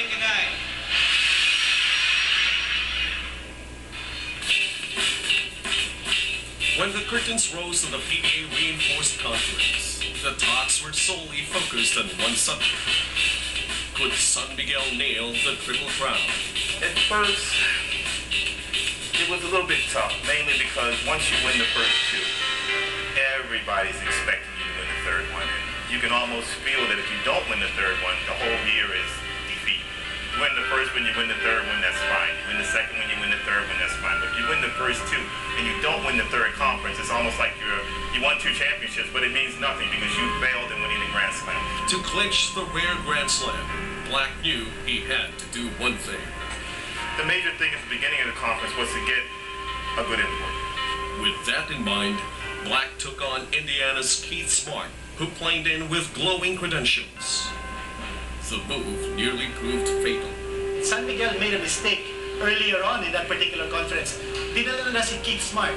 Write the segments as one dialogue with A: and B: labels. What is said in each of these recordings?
A: good night.
B: When the curtains rose on the PBA Reinforced Conference, the talks were solely focused on one subject. Could San Miguel nail the Triple Crown?
C: At first, it was a little bit tough, mainly because once you win the first two, everybody's expecting you to win the third one. You can almost feel that if you don't win the third one, the whole year is defeat. You win the first one, you win the third one, that's fine. You win the second one, you win the third one, that's fine. But if you win the first two and you don't win the third conference, it's almost like you won 2 championships, but it means nothing because you failed in winning the Grand Slam.
B: To clinch the rare Grand Slam, Black knew he had to do one thing.
C: The major thing at the beginning of the conference was to get a good import.
B: With that in mind, Black took on Indiana's Keith Smart, who played in with glowing credentials. The move nearly proved fatal.
D: San Miguel made a mistake earlier on in that particular conference. Dinala na si Keith Smart.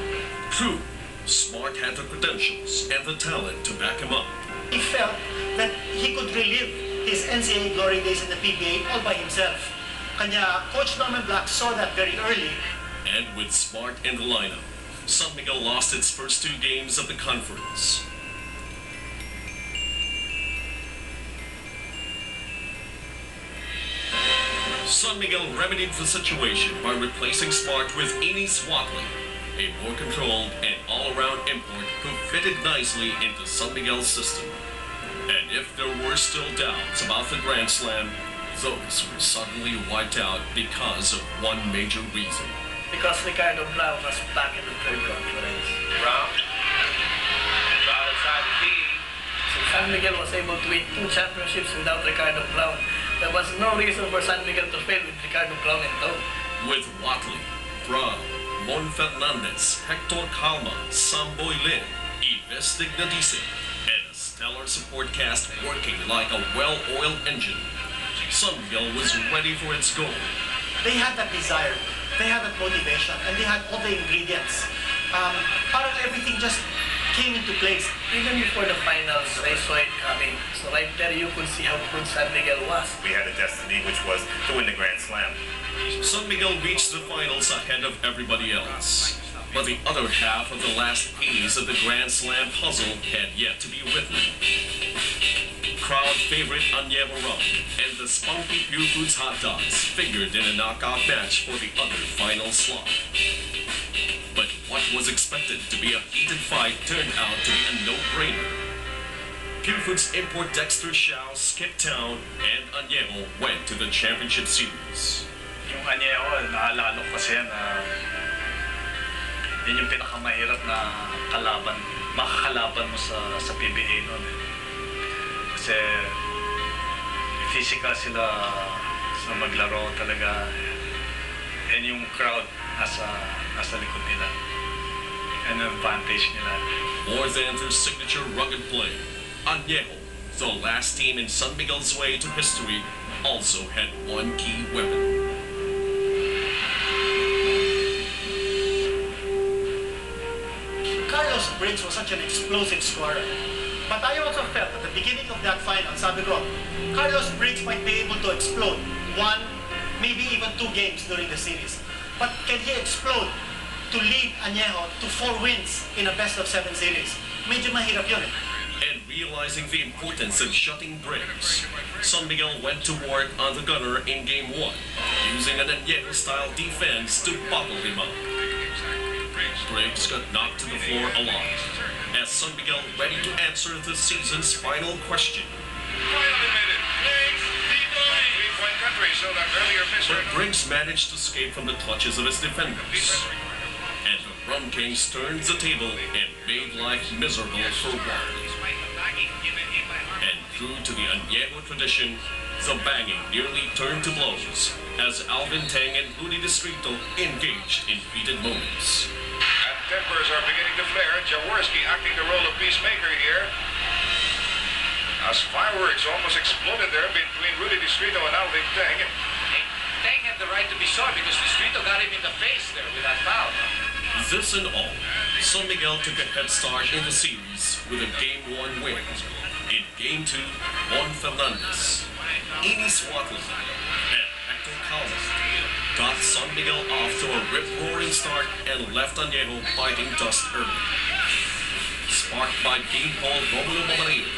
B: True, Smart had the credentials and the talent to back him up.
D: He felt that he could relive his NCAA glory days in the PBA all by himself. Kanya, Coach Norman Black saw that very early.
B: And with Smart in the lineup, San Miguel lost its first 2 games of the conference. San Miguel remedied the situation by replacing Smart with Enis Watley, a more controlled and all-around import who fitted nicely into San Miguel's system. And if there were still doubts about the Grand Slam, those were suddenly wiped out because of one major reason.
E: Because Ricardo Brown was back in the third conference.
A: Brown inside the key.
E: So San Miguel was able to win 2 championships without Ricardo Brown. There was no reason for San Miguel to fail with Ricardo Brown in tow.
B: With Watley, Brown, Mon Fernandez, Hector Calma, Samboy Lin, Ives Dignadice, and a stellar support cast working like a well-oiled engine, San Miguel was ready for its goal.
D: They had that desire, they had that motivation, and they had all the ingredients. Parang everything just came into place.
E: Even before the finals, I saw it coming. So right there, you could see how good San Miguel was.
C: We had a destiny, which was to win the Grand Slam.
B: San Miguel reached the finals ahead of everybody else. But the other half of the last piece of the Grand Slam puzzle had yet to be written. Crowd favorite Añejo Rum and the spunky Pure Foods hot dogs figured in a knockout match for the other final slot. But what was expected to be a heated fight turned out to be a no-brainer. Pure Foods import Dexter Xiao skipped town and Añejo went to the championship series.
F: Yung Añejo, naalala ko kasi yan, yun yung pinakamahirap na makakalaban mo sa PBA noon. Kasi physical sila sa maglaro talaga. And yung crowd nasa likod nila. And ang advantage nila.
B: More than their signature rugged play, Añejo, the last team in San Miguel's way to history, also had one key weapon.
D: Carlos Briggs was such an explosive scorer. But I also felt at the beginning of that final, sabi ko, Carlos Briggs might be able to explode 1, maybe even 2 games during the series. But can he explode to lead Añejo to 4 wins in a best-of-7 series? Medyo mahirap yun eh.
B: And realizing the importance of shutting Briggs, San Miguel went to work on the gunner in Game 1, using an Añejo-style defense to bottle him up. Briggs got knocked to the floor a lot, as San Miguel ready to answer the season's final question. But Briggs managed to escape from the clutches of his defenders. And the Rum Kings turned the table and made life miserable for Watley. And true to the Añejo tradition, the banging nearly turned to blows as Alvin Tang and Rudy Distrito engaged in heated moments.
A: And tempers are beginning to flare. Jaworski acting the role of peacemaker here. As fireworks almost exploded there between Rudy Distrito and Alvin Tang.
G: Tang had the right to be sorry because Distrito got him in the face there with that foul.
B: This and all, San Miguel took a head start in the series with a Game 1 win. In Game 2, Juan Fernandez, Ines Watling and Hector Calvo got San Miguel off to a rip-roaring start and left Añejo biting dust early. Sparked by Dean Paul Romulo Mamarino,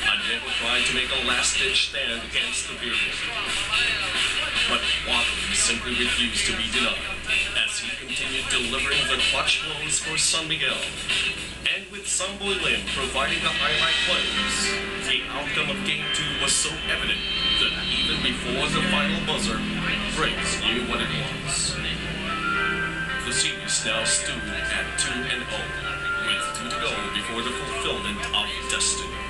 B: Añejo tried to make a last-ditch stand against the Bearded. But Watling simply refused to be denied as he continued delivering the clutch blows for San Miguel. And with Samboy Lim providing the highlight plays, the outcome of Game 2 was so evident that even before the final buzzer, Briggs knew what it was. The series now stood at 2-0, with 2 to go before the fulfillment of destiny.